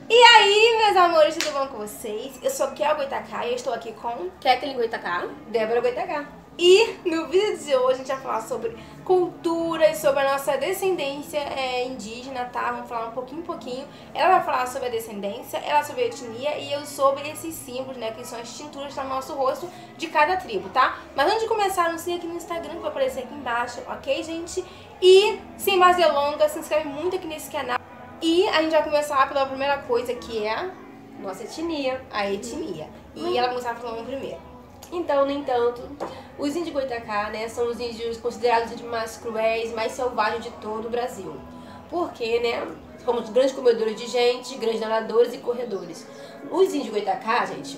E aí, meus amores, tudo bom com vocês? Eu sou Kel Goitacá e eu estou aqui com Kathleen Goitacá, Débora Goitacá. E no vídeo de hoje a gente vai falar sobre culturas, sobre a nossa descendência indígena, tá? Vamos falar um pouquinho. Ela vai falar sobre a descendência, ela sobre a etnia e eu sobre esses símbolos, né? Que são as tinturas que estão no nosso rosto de cada tribo, tá? Mas antes de começar, nos siga aqui no Instagram que vai aparecer aqui embaixo, ok, gente? E, sem mais delongas, se inscreve muito aqui nesse canal. E a gente vai começar pela primeira coisa, que é a nossa etnia. etnia. E ela vai começar falando primeiro. Então, no entanto, os índios Goitacá, né, são os índios considerados os índios mais cruéis, mais selvagens de todo o Brasil. Porque, né, somos grandes comedores de gente, grandes nadadores e corredores. Os índios Goitacá, gente,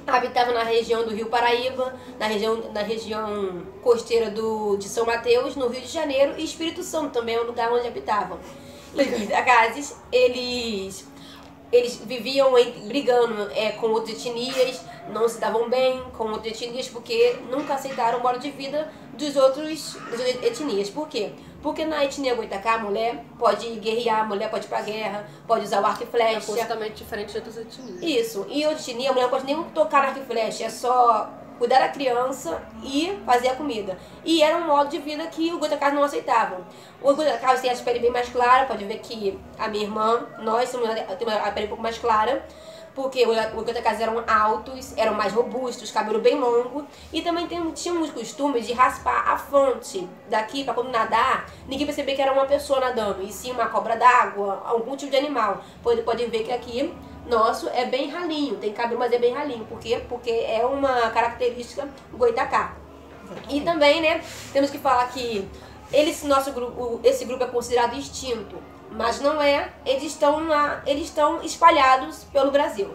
habitavam na região do Rio Paraíba, na região costeira de São Mateus, no Rio de Janeiro, e Espírito Santo também é o lugar onde habitavam. Os Goitacazes, eles viviam brigando com outras etnias, não se davam bem com outras etnias porque nunca aceitaram o modo de vida das outras etnias. Por quê? Porque na etnia Goitacá a mulher pode guerrear, a mulher pode ir pra guerra, pode usar o arco e flecha. É completamente diferente de outras etnias. Isso. E outra etnia, a mulher não pode nem tocar no arco e flecha, é só cuidar da criança e fazer a comida. E era um modo de vida que os Goitacás não aceitavam. Os Goitacás têm a pele bem mais clara, pode ver que a minha irmã, nós temos a pele um pouco mais clara, porque os Goitacás eram altos, eram mais robustos, cabelo bem longo, e também tínhamos o costume de raspar a fonte daqui para quando nadar, ninguém perceber que era uma pessoa nadando, e sim uma cobra d'água, algum tipo de animal. Pode ver que aqui nosso é bem ralinho, tem cabelo, mas é bem ralinho. Por quê? Porque é uma característica Goitacá. E também, né, temos que falar que esse grupo é considerado extinto, mas não é, eles estão espalhados pelo Brasil.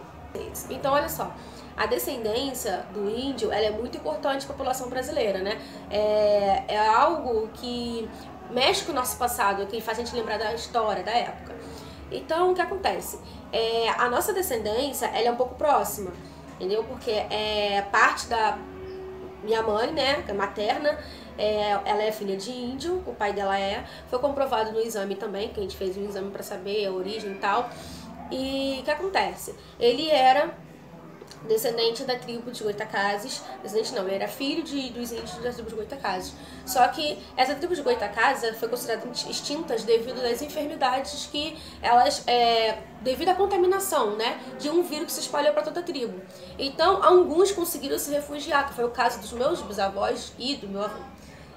Então, olha só, a descendência do índio, ela é muito importante para a população brasileira, né? É algo que mexe com o nosso passado, que faz a gente lembrar da história, da época. Então, o que acontece? A nossa descendência, ela é um pouco próxima, entendeu? Porque parte da minha mãe, né, que é materna, ela é filha de índio, o pai dela foi comprovado no exame também, que a gente fez um exame para saber a origem e tal. E o que acontece? Ele era descendente da tribo de Goitacazes, descendente não, ele era filho dos índios da tribo de Goitacazes. Só que essa tribo de Goitacazes foi considerada extinta devido às enfermidades que elas, devido à contaminação, né, de um vírus que se espalhou para toda a tribo. Então, alguns conseguiram se refugiar, que foi o caso dos meus bisavós e do meu avô,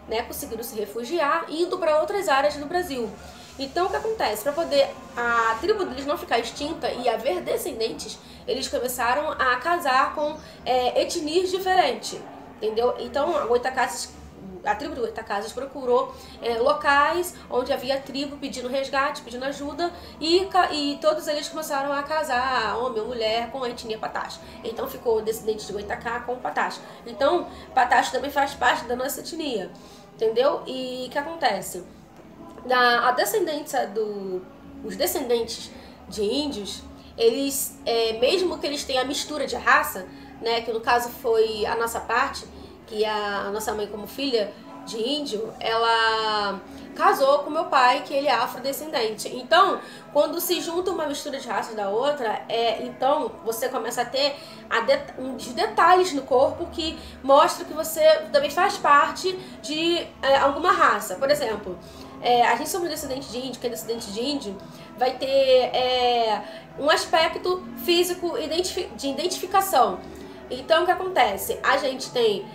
né, conseguiram se refugiar indo para outras áreas do Brasil. Então, o que acontece? Para poder a tribo deles não ficar extinta e haver descendentes, eles começaram a casar com etnias diferentes, entendeu? Então, a tribo do Goitacazes procurou locais onde havia tribo pedindo resgate, pedindo ajuda, e todos eles começaram a casar, homem ou mulher, com a etnia Patax. Então, ficou descendente de Goitacá com Patax. Então, Patax também faz parte da nossa etnia, entendeu? E o que acontece? Os descendentes de índios, eles, mesmo que eles tenham a mistura de raça, né, que no caso foi a nossa parte, que a nossa mãe como filha de índio, ela casou com meu pai, que ele é afrodescendente. Então, quando se junta uma mistura de raças da outra, então você começa a ter uns detalhes no corpo que mostram que você também faz parte de alguma raça. Por exemplo, a gente somos descendente de índio, quem é descendente de índio vai ter um aspecto físico de identificação. Então, o que acontece? A gente tem,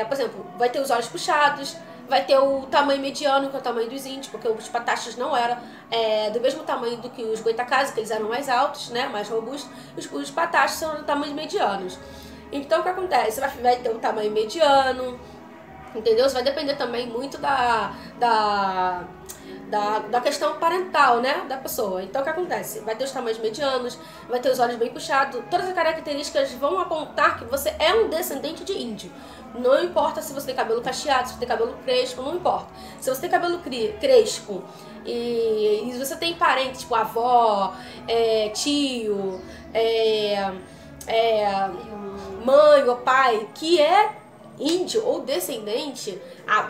por exemplo, vai ter os olhos puxados, vai ter o tamanho mediano, que é o tamanho dos índios, porque os pataxes não eram do mesmo tamanho do que os Goitacazes, que eles eram mais altos, né, mais robustos. Os pataxes são de tamanhos medianos. Então, o que acontece? Você vai ter um tamanho mediano, entendeu? Isso vai depender também muito da questão parental, né, da pessoa. Então, o que acontece? Vai ter os tamanhos medianos, vai ter os olhos bem puxados. Todas as características vão apontar que você é um descendente de índio. Não importa se você tem cabelo cacheado, se você tem cabelo crespo, não importa. Se você tem cabelo crespo e você tem parentes, tipo avó, tio, mãe ou pai, que é índio ou descendente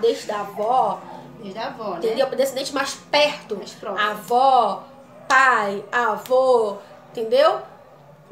desde a avó, né? Entendeu? Descendente mais perto. Mais próximo. Avó, pai, avô, entendeu?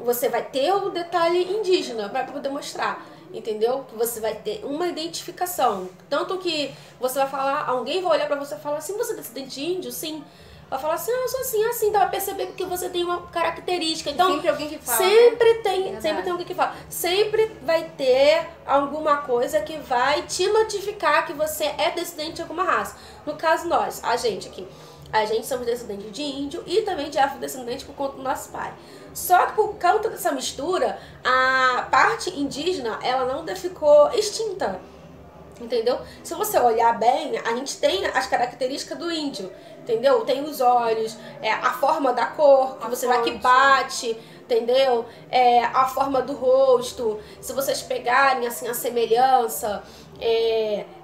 Você vai ter o detalhe indígena para poder mostrar, entendeu? Que você vai ter uma identificação. Tanto que você vai falar, alguém vai olhar para você e falar assim, você é descendente de índio? Sim. Vai falar assim, eu sou assim, assim, então vai perceber que você tem uma característica. Então, sempre alguém que fala. Sempre tem alguém que fala. Sempre vai ter alguma coisa que vai te notificar que você é descendente de alguma raça. No caso, nós, a gente aqui. A gente somos descendentes de índio e também de afrodescendente por conta do nosso pai. Só que por conta dessa mistura, a parte indígena, ela não ficou extinta. Entendeu? Se você olhar bem, a gente tem as características do índio, entendeu? Tem os olhos, a forma da cor, que você vai que bate, entendeu? A forma do rosto. Se vocês pegarem assim a semelhança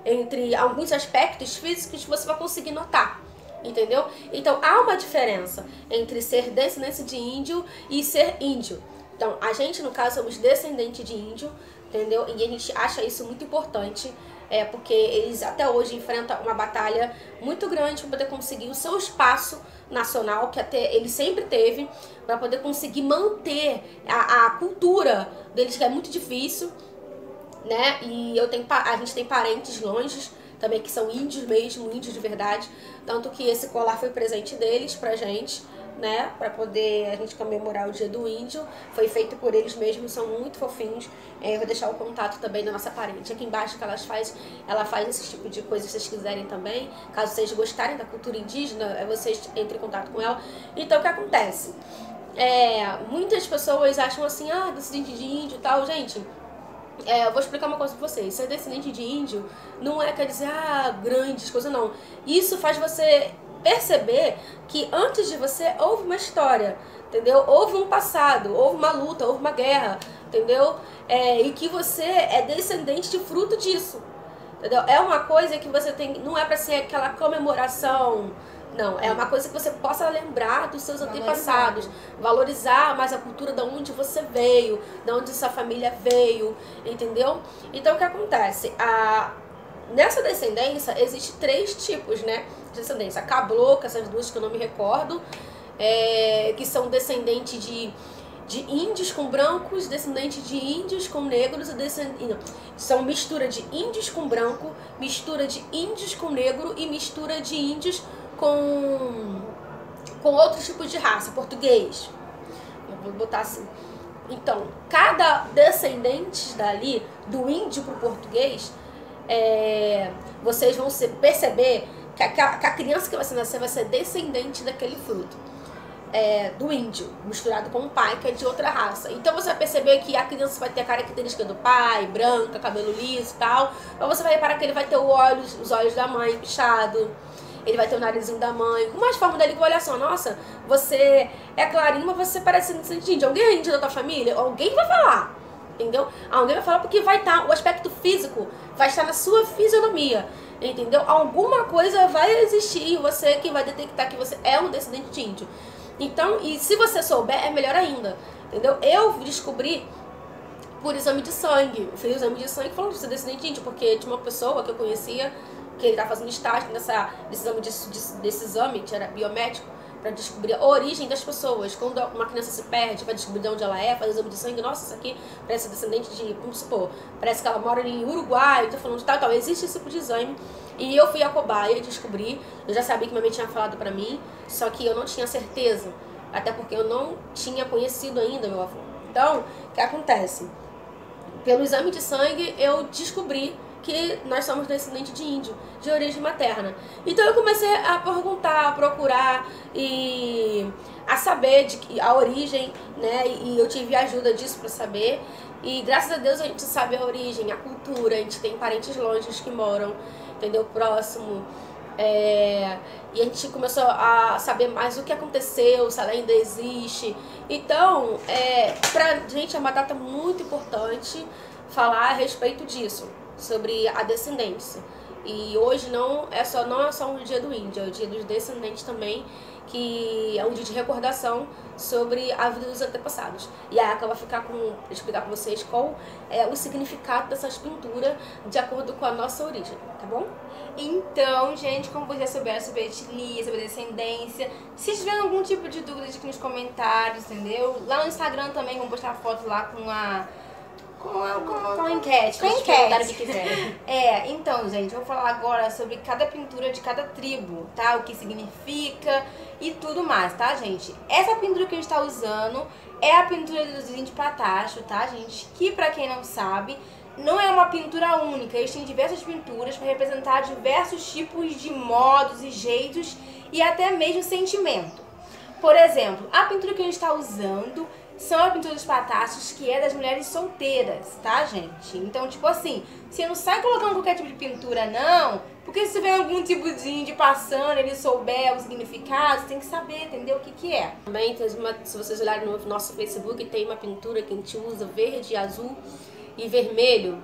entre alguns aspectos físicos, você vai conseguir notar. Entendeu? Então há uma diferença entre ser descendente de índio e ser índio. Então a gente, no caso, somos descendente de índio, entendeu? E a gente acha isso muito importante, porque eles até hoje enfrentam uma batalha muito grande para poder conseguir o seu espaço nacional, que até ele sempre teve, para poder conseguir manter a cultura deles, que é muito difícil, né? E a gente tem parentes longe também que são índios mesmo, índios de verdade, tanto que esse colar foi presente deles pra gente, né, pra poder a gente comemorar o dia do índio, foi feito por eles mesmos, são muito fofinhos. Eu vou deixar o contato também da nossa parente aqui embaixo, que ela faz esse tipo de coisa, se vocês quiserem também, caso vocês gostarem da cultura indígena, vocês entrem em contato com ela. Então o que acontece? Muitas pessoas acham assim, descendente de índio e tal, gente. Eu vou explicar uma coisa pra vocês. Ser descendente de índio não quer dizer, grandes coisas, não. Isso faz você perceber que antes de você houve uma história, entendeu? Houve um passado, houve uma luta, houve uma guerra, entendeu? E que você é descendente de fruto disso, entendeu? É uma coisa que você tem, não é pra ser aquela comemoração. Não, é uma coisa que você possa lembrar dos seus antepassados, valorizar mais a cultura de onde você veio, de onde sua família veio, entendeu? Então o que acontece? Nessa descendência existe 3 tipos, né, de descendência. Cabocla, essas duas que eu não me recordo, que são descendentes de índios com brancos, descendentes de índios com negros, são mistura de índios com branco, mistura de índios com negro e mistura de índios com outros tipos de raça, português. Eu vou botar assim. Então, cada descendente dali, do índio pro português, vocês vão perceber que a criança que vai nascer vai ser descendente daquele fruto. Do índio, misturado com um pai que é de outra raça. Então você vai perceber que a criança vai ter a característica do pai, branca, cabelo liso e tal. Mas você vai reparar que ele vai ter os olhos da mãe pichado. Ele vai ter o narizinho da mãe. Uma forma dele que olha só, nossa, você é clarinho, mas você parece descendente de índio. Alguém é índio da tua família? Alguém vai falar, entendeu? Alguém vai falar porque vai estar, o aspecto físico vai estar na sua fisionomia, entendeu? Alguma coisa vai existir e você que vai detectar que você é um descendente de índio. Então, e se você souber, é melhor ainda, entendeu? Eu descobri por exame de sangue. Eu fiz exame de sangue falando de ser descendente de índio, porque tinha uma pessoa que eu conhecia que ele estava fazendo estágio desse exame, que era biomédico, para descobrir a origem das pessoas. Quando uma criança se perde, para descobrir de onde ela faz exame de sangue, nossa, isso aqui parece descendente de, vamos supor, parece que ela mora em Uruguai, eu tô falando de tal, existe esse tipo de exame. E eu fui a cobaia e descobri, eu já sabia que minha mãe tinha falado pra mim, só que eu não tinha certeza, até porque eu não tinha conhecido ainda meu avô. Então, o que acontece? Pelo exame de sangue, eu descobri que nós somos descendentes de índio, de origem materna. Então eu comecei a perguntar, a procurar e a saber a origem, né? E eu tive a ajuda disso para saber. E graças a Deus a gente sabe a origem, a cultura, a gente tem parentes longe que moram, entendeu? Próximo. E a gente começou a saber mais o que aconteceu, se ela ainda existe. Então, pra gente é uma data muito importante falar a respeito disso, sobre a descendência. E hoje não é só um dia do índio, é o dia dos descendentes também, que é um dia de recordação sobre a vida dos antepassados. E aí acaba explicar pra vocês qual é o significado dessas pinturas de acordo com a nossa origem, tá bom? Então, gente, como vocês já souberam sobre a etnia, sobre a descendência, se tiverem algum tipo de dúvida aqui nos comentários, entendeu? Lá no Instagram também vamos postar foto lá com a enquete. Com a enquete. Que quiser. Então, gente, eu vou falar agora sobre cada pintura de cada tribo, tá? O que significa e tudo mais, tá, gente? Essa pintura que a gente tá usando é a pintura dos índios Patacho, tá, gente? Que, pra quem não sabe, não é uma pintura única. Eles têm diversas pinturas para representar diversos tipos de modos e jeitos e até mesmo sentimento. Por exemplo, a pintura que a gente está usando são a pintura dos Patachos, que é das mulheres solteiras, tá, gente? Então, tipo assim, você não sai colocando qualquer tipo de pintura, não, porque se tiver algum tipo de índio passando, ele souber o significado, você tem que saber, entender o que que é. Também, se vocês olharem no nosso Facebook, tem uma pintura que a gente usa verde, azul e vermelho.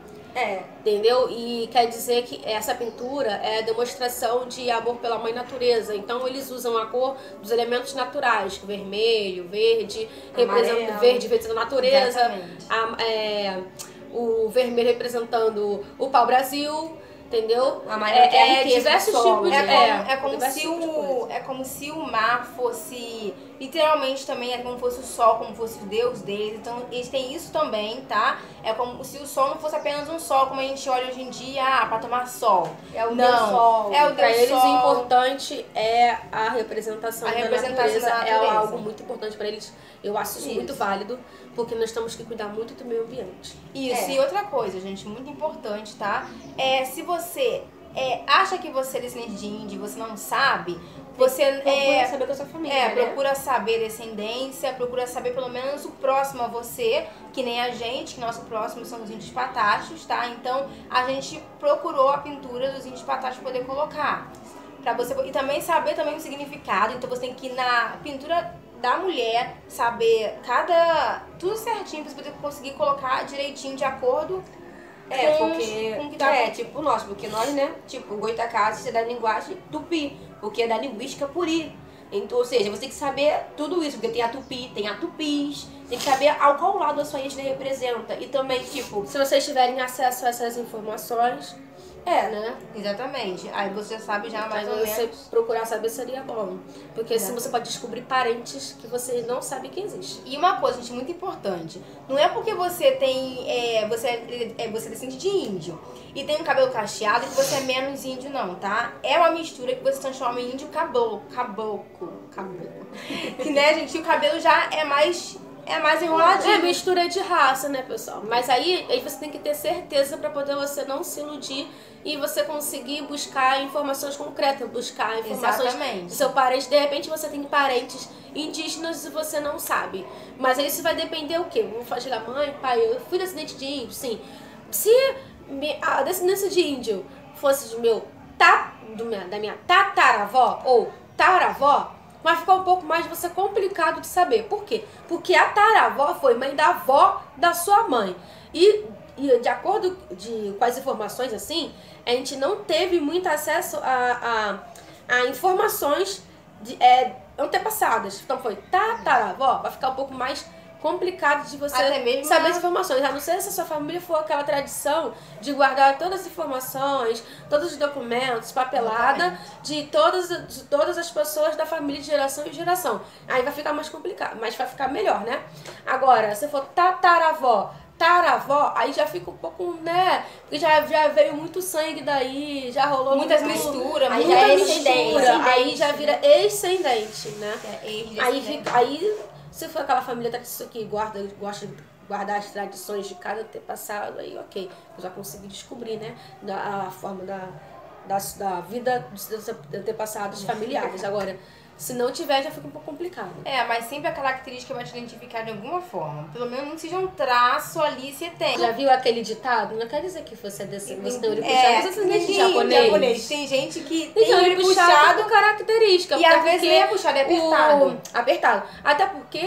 Entendeu? E quer dizer que essa pintura é a demonstração de amor pela mãe natureza. Então eles usam a cor dos elementos naturais, vermelho, verde, representando verde representando a natureza, o vermelho representando o pau-brasil. Entendeu? Diversos tipos de é como se o mar fosse literalmente também é como fosse o sol, como fosse o deus deles. Então eles têm isso também, tá? É como se o sol não fosse apenas um sol como a gente olha hoje em dia, pra tomar sol. É o deus sol. É o deus pra eles sol. o importante é a representação da natureza. É algo muito importante pra eles. Eu acho isso muito válido, porque nós temos que cuidar muito do meio ambiente. Isso, e outra coisa, gente, muito importante, tá? Se você acha que você é descendente de índio e você não sabe, você procura saber da sua família, procura saber descendência, procura saber pelo menos o próximo a você, que nem a gente, que nosso próximo são os índios Patachos, tá? Então a gente procurou a pintura dos índios Patachos para poder colocar. Pra você, e também saber também o significado, então você tem que ir na pintura da mulher, saber tudo certinho, pra você poder conseguir colocar direitinho de acordo com que tá tipo nós, porque nós, né, tipo, o Goitacazes é da linguagem tupi, porque é da linguística puri. Então, ou seja, você tem que saber tudo isso, porque tem a tupi, tem a tupis, tem que saber ao qual lado a sua etnia representa. E também, tipo, se vocês tiverem acesso a essas informações, né? Exatamente. Aí você sabe já mais ou menos. Você procurar saber seria bom. Porque assim você pode descobrir parentes que você não sabe que existe. E uma coisa, gente, muito importante. Não é porque você tem. Você é descendente de índio e tem um cabelo cacheado que você é menos índio, não, tá? É uma mistura que você transforma em índio caboclo. Que, né, gente? O cabelo já é mais enroladinho. É mistura de raça, né, pessoal? Mas aí você tem que ter certeza pra poder você não se iludir e você conseguir buscar informações concretas, buscar informações do seu parente. De repente você tem parentes indígenas e você não sabe. Mas aí isso vai depender o quê? Vamos chegar, mãe, pai, eu fui descendente de índio, sim. Se a descendência de índio fosse da minha tataravó ou taravó, vai ficar um pouco mais complicado de saber. Por quê? Porque a taravó foi mãe da avó da sua mãe. E de acordo com as informações assim, a gente não teve muito acesso a informações antepassadas. Então foi tataravó, vai ficar um pouco mais complicado de você saber as informações. A não ser se a sua família for aquela tradição de guardar todas as informações, todos os documentos, papelada de todas as pessoas da família de geração em geração. Aí vai ficar mais complicado, mas vai ficar melhor, né? Agora, se for taravó, aí já fica um pouco, né? Porque já veio muito sangue daí, já rolou muitas misturas, aí já é mistura, aí já vira excendente, né? Aí se for aquela família que gosta de guardar as tradições de cada antepassado, aí ok, eu já consegui descobrir, né? A forma da vida dos antepassados familiares. Agora, se não tiver, já fica um pouco complicado. Mas sempre a característica vai te identificar de alguma forma. Pelo menos não que seja um traço ali, você tem. Já viu aquele ditado? Não quer dizer que você descendente de japonês. Tem gente que tem olho puxado com característica. E às vezes nem é puxado, é apertado. Apertado. Até porque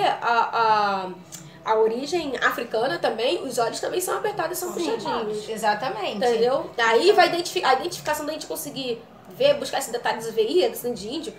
a origem africana também, os olhos também são apertados e são puxadinhos. Exatamente. Entendeu? Aí vai a identificação da gente conseguir buscar esses detalhes, ver descendente de índio,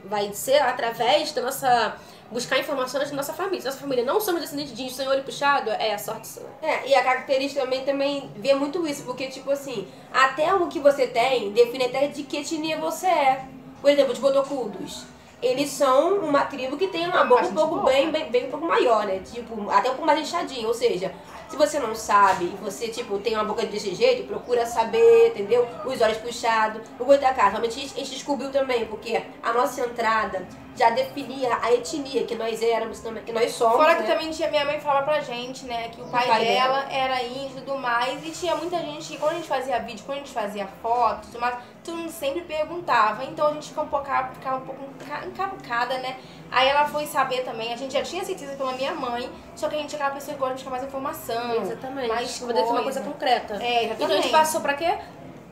vai ser através da nossa... buscar informações da nossa família. Se nossa família não somos descendentes de índio sem olho puxado, é a sorte sua. E a característica também vê muito isso, porque, tipo assim, até o que você tem define até de que etnia você é. Por exemplo, os botocudos. Eles são uma tribo que tem uma boca um pouco bem um pouco maior, né? Tipo, até um pouco mais inchadinha. Ou seja, se você não sabe e você, tipo, tem uma boca desse jeito, procura saber, entendeu? Os olhos puxados. O Goitacás, realmente a gente descobriu também, porque a nossa entrada já definia a etnia que nós éramos também, que nós somos. Fora né? que também tinha, minha mãe falava pra gente, né, que o pai dela era índio e tudo mais, e tinha muita gente que quando a gente fazia vídeo, quando a gente fazia fotos, tudo mais, todo mundo sempre perguntava, então a gente ficava um pouco encavucada, né? Aí ela foi saber também, a gente já tinha certeza pela minha mãe, só que a gente é aquela pessoa que gosta de buscar mais informação. Exatamente. Mais Poder ter uma coisa concreta. Exatamente. Então a gente passou pra quê?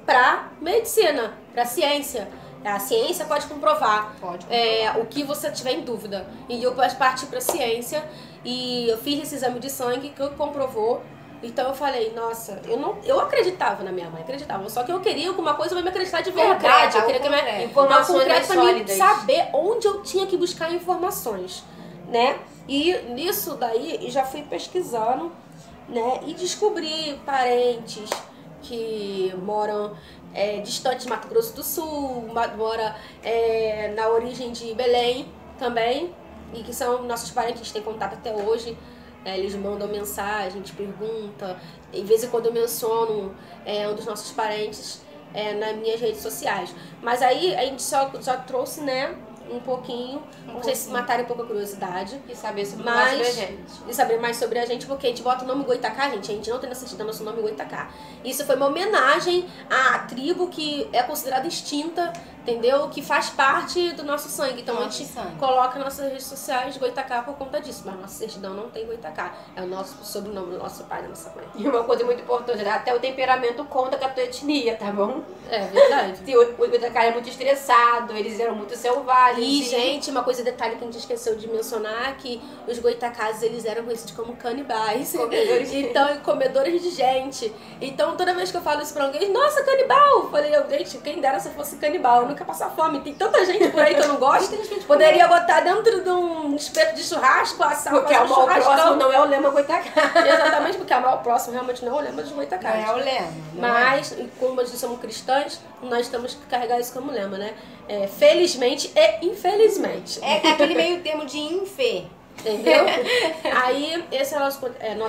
Pra medicina, pra ciência. A ciência pode comprovar, o que você tiver em dúvida. E eu parti pra ciência e eu fiz esse exame de sangue que comprovou. Então eu falei, nossa, eu acreditava na minha mãe, acreditava. Só que eu queria alguma coisa pra me acreditar de verdade. Eu queria que minha informações mais pra mim sólidas. saber onde eu tinha que buscar informações, né? E nisso daí eu já fui pesquisando, né? E descobri parentes que moram distante de Mato Grosso do Sul, mora na origem de Belém também, e que são nossos parentes, a gente tem contato até hoje. Eles mandam mensagem, a gente pergunta, de vez em quando eu menciono um dos nossos parentes nas minhas redes sociais. Mas aí a gente só trouxe, né, um pouquinho, pra vocês matarem um pouco a curiosidade. E saber sobre a gente. E saber mais sobre a gente, porque a gente bota o nome Goitacá, gente. A gente não tem na certidão nosso nome Goitacá. Isso foi uma homenagem à tribo que é considerada extinta, entendeu? Que faz parte do nosso sangue. Então a gente coloca nas nossas redes sociais Goitacá por conta disso. Mas nossa certidão não tem Goitacá. É o nosso sobrenome do nosso pai, da nossa mãe. E uma coisa muito importante, até o temperamento conta com a tua etnia, tá bom? É verdade. Se o Goitacá é muito estressado, eles eram muito selvagens. E, gente, uma coisa, detalhe que a gente esqueceu de mencionar, que os Goitacás, eles eram conhecidos como canibais. Comedores de gente. Então, toda vez que eu falo isso pra alguém, nossa, canibal! Eu falei, gente, quem dera se eu fosse canibal, eu nunca passar fome. Tem tanta gente por aí que eu não gosto. Poderia botar dentro de um espeto de churrasco, assar porque o mal próximo não é o lema Goitacá. Exatamente, porque o mal próximo realmente não é o lema dos Goitacás. Não é o lema. Mas, como nós somos cristãs, nós temos que carregar isso como lema, né? Felizmente e infelizmente. É aquele meio termo de infê. Entendeu? Aí, esse é o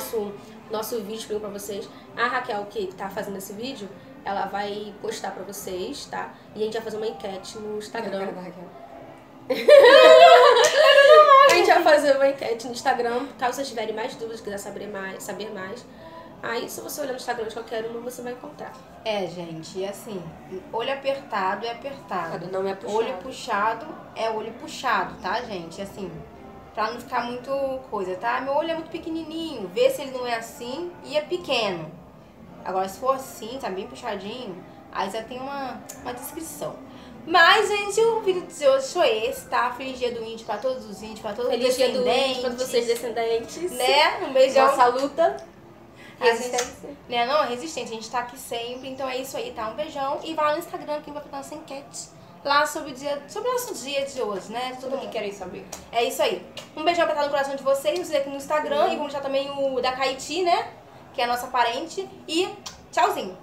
nosso vídeo pra vocês. A Raquel, que tá fazendo esse vídeo, ela vai postar pra vocês, tá? E a gente vai fazer uma enquete no Instagram. A gente vai fazer uma enquete no Instagram, caso vocês tiverem mais dúvidas, quiser saber mais. Aí, se você olhar no Instagram de qualquer um, você vai encontrar. Gente, assim, olho apertado é apertado. Não é puxado. Olho puxado é olho puxado, tá, gente? Assim, pra não ficar muito coisa, tá? Meu olho é muito pequenininho, vê se ele não é assim e é pequeno. Agora, se for assim, tá bem puxadinho, aí já tem uma descrição. Mas, gente, o vídeo de hoje foi esse, tá? Feliz dia do índio pra todos os índios, pra todos os descendentes. Feliz dia do índio pra vocês descendentes. Né? Um beijão. Nossa luta. Resistência. Né? Não, resistente. A gente tá aqui sempre. Então é isso aí, tá? Um beijão. E vai lá no Instagram que vai fazer nossa enquete. Lá sobre o nosso dia de hoje, né? Tudo que querem saber. É isso aí. Um beijão pra estar no coração de vocês. Nos aqui no Instagram. E vamos deixar também o da Caiti, né? Que é a nossa parente. E tchauzinho.